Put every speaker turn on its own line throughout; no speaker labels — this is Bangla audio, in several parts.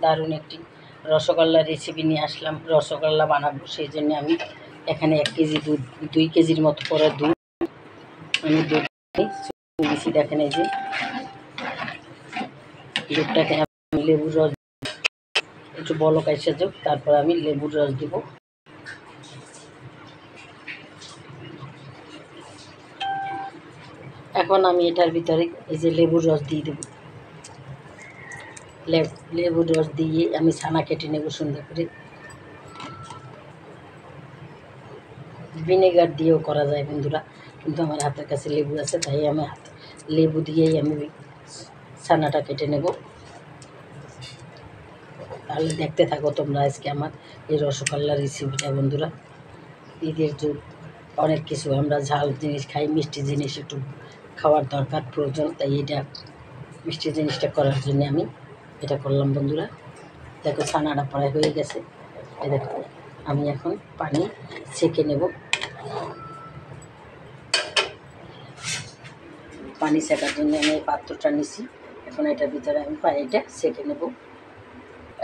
দারুণ একটি রসগোল্লার রেসিপি নিয়ে আসলাম। রসগোল্লা বানাবো, সেই জন্য আমি এখানে 1 কেজি দুধ, 2 কেজির মতো করে দুধ আমি দুধ দিয়েছি। দেখেন এই যে দুধটাকে আমি লেবুর রস একটু বলক এসে যাক, তারপর আমি লেবুর রস দিব। এখন আমি এটার ভিতরে এই যে লেবুর রস দিয়ে দেব। লেবুর রস দিয়ে আমি ছানা কেটে নেব সুন্দর করে। ভিনেগার দিয়েও করা যায় বন্ধুরা, কিন্তু আমার হাতের কাছে লেবু আছে, তাই আমি লেবু দিয়েই আমি ছানাটা কেটে নেব। তাহলে দেখতে থাকো তোমরা আজকে আমার এই রসগোল্লার রেসিপিটা বন্ধুরা। ঈদের যুগ, অনেক কিছু আমরা ঝাল জিনিস খাই, মিষ্টি জিনিস একটু খাওয়ার দরকার প্রয়োজন, তাই এটা মিষ্টি জিনিসটা করার জন্য আমি এটা করলাম বন্ধুরা। দেখো ছানাটা প্রায় হয়ে গেছে। এই দেখো আমি এখন পানি ছেঁকে নেব। পানি ছেঁকার জন্য আমি এই পাত্রটা নিছি। এখন এটার ভিতরে আমি পানিটা ছেঁকে নেব।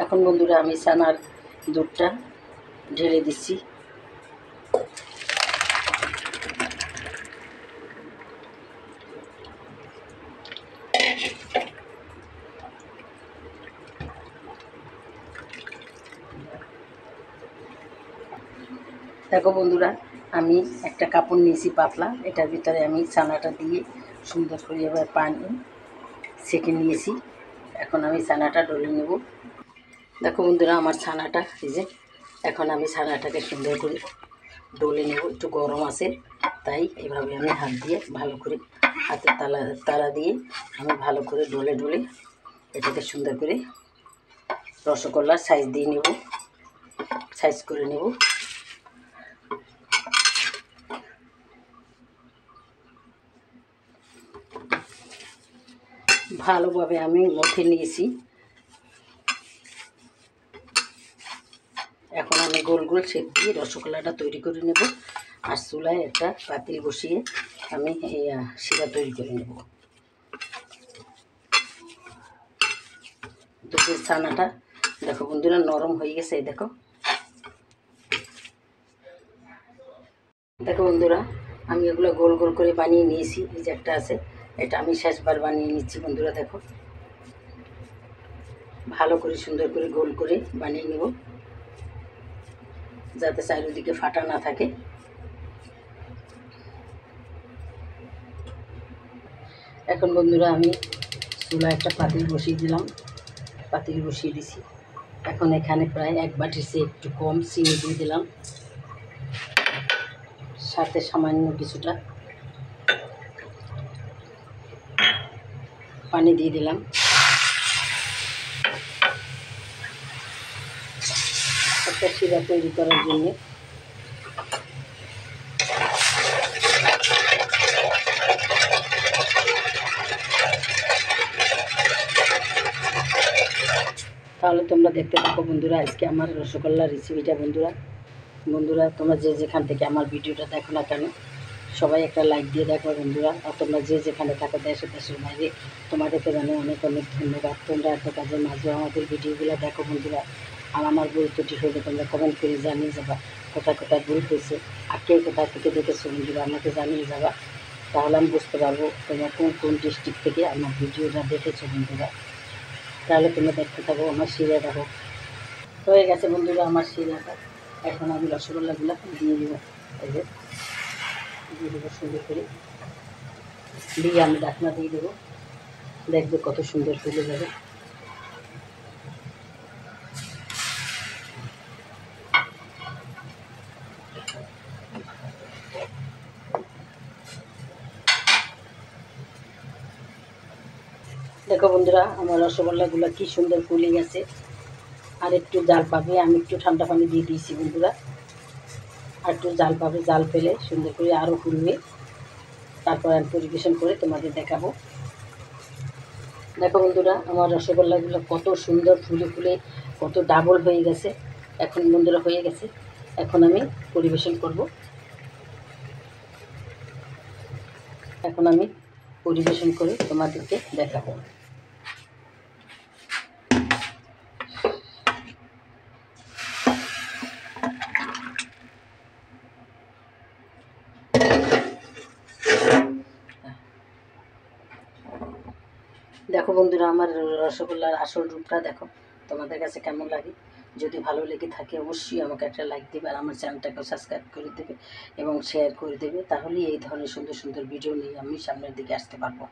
এখন বন্ধুরা আমি ছানার দুধটা ঢেলে দিচ্ছি। দেখো বন্ধুরা, আমি একটা কাপড় নিয়েছি পাতলা, এটার ভিতরে আমি ছানাটা দিয়ে সুন্দর করে এবার পানি ছেঁকে নিয়েছি। এখন আমি ছানাটা ডলে নেব। দেখো বন্ধুরা আমার ছানাটা এই যে, এখন আমি ছানাটাকে সুন্দর করে ডলে নেব। একটু গরম আছে, তাই এভাবে আমি হাত দিয়ে ভালো করে, হাতের তালা দিয়ে আমি ভালো করে ডলে ডলে এটাকে সুন্দর করে রসগোল্লার সাইজ দিয়ে নেব, সাইজ করে নেব। ভালোভাবে আমি মথে নিয়েছি। এখন আমি গোল গোল শেপ দিয়ে রসগোল্লাটা তৈরি করে নেব। আর চুলায় একটা পাতিল বসিয়ে আমি এই শিরা তৈরি করে নেব। দুধের ছানাটা দেখো বন্ধুরা নরম হয়ে গেছে। এই দেখো, দেখো বন্ধুরা আমি এগুলো গোল গোল করে বানিয়ে নিয়েছি। এই যে একটা আছে, এটা আমি শেষবার বানিয়ে নিচ্ছি বন্ধুরা। দেখো ভালো করে সুন্দর করে গোল করে বানিয়ে নেব, যাতে চারিদিকে ফাটা না থাকে। এখন বন্ধুরা আমি চুলা একটা পাতিল বসিয়ে দিলাম, পাতিল বসিয়ে দিছি। এখন এখানে প্রায় 1 বাটির চেয়ে একটু কম চিনি দিয়ে দিলাম, সাথে সামান্য কিছুটা পানি দিয়ে দিলাম। একটা শিরা তৈরি করার জন্য তাহলে তোমরা দেখতে থাকো বন্ধুরা আজকে আমার রসগোল্লার রেসিপিটা। বন্ধুরা তোমরা যে যেখান থেকে আমার ভিডিওটা দেখো না কেন, সবাই একটা লাইক দিয়ে দেখো বন্ধুরা। আর তোমরা যে যেখানে থাকো দেশের বাইরে, তোমাদেরকে জানাই অনেক অনেক ধন্যবাদ। তোমরা এত কাজের মাঝেও আমাদের ভিডিওগুলো দেখো বন্ধুরা। আর আমার ভুল ত্রুটি হলে তোমরা কমেন্ট করে জানিয়ে যাবা কোথায় কোথায় ভুল হয়েছে, আর কে কোথায় থেকে দেখেছো বন্ধুরা আমাকে জানিয়ে যাবা। তাহলে আমি বুঝতে পারবো তোমরা কোন কোন ডিস্ট্রিক্ট থেকে আমার ভিডিওটা দেখেছো বন্ধুরা। তাহলে তোমরা দেখতে থাকো আমার শিরা। দেখো হয়ে গেছে বন্ধুরা আমার শিরাটা। এখন আমি রসগোল্লাগুলো দিয়ে দেবো। এই যে দিয়ে দেবো সুন্দর করে, দিয়ে আমি ঢাকনা দিয়ে দেবো। দেখবে কত সুন্দর ফুলে যাবে। দেখো বন্ধুরা আমার রসগোল্লাগুলো কি সুন্দর ফুলে গেছে। আর একটু জাল পাবে, আমি একটু ঠান্ডা পানি দিয়ে দিয়েছি বন্ধুরা। আর একটু জাল পাবে, জাল পেলে সুন্দর করে আরও ফুলবে। তারপর আমি পরিবেশন করে তোমাদের দেখাবো। দেখো বন্ধুরা আমার রসগোল্লাগুলো কত সুন্দর ফুলে ফুলে কত ডাবল হয়ে গেছে। এখন বন্ধুরা হয়ে গেছে, এখন আমি পরিবেশন করব। এখন আমি পরিবেশন করে তোমাদেরকে দেখাবো। দেখো বন্ধুরা, আমার রসগোল্লার আসল রূপটা দেখো, তোমাদের কাছে কেমন লাগে। যদি ভালো লেগে থাকে অবশ্যই আমাকে একটা লাইক দেবে, আর আমার চ্যানেলটাকে সাবস্ক্রাইব করে দেবে এবং শেয়ার করে দেবে। তাহলেই এই ধরনের সুন্দর সুন্দর ভিডিও নিয়ে আমি সামনের দিকে আসতে পারবো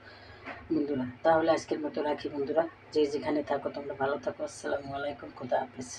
বন্ধুরা। তাহলে আজকের মতো রাখি বন্ধুরা, যে যেখানে থাকো তোমরা ভালো থাকো। আসসালামু আলাইকুম, খুদা হাফেজ।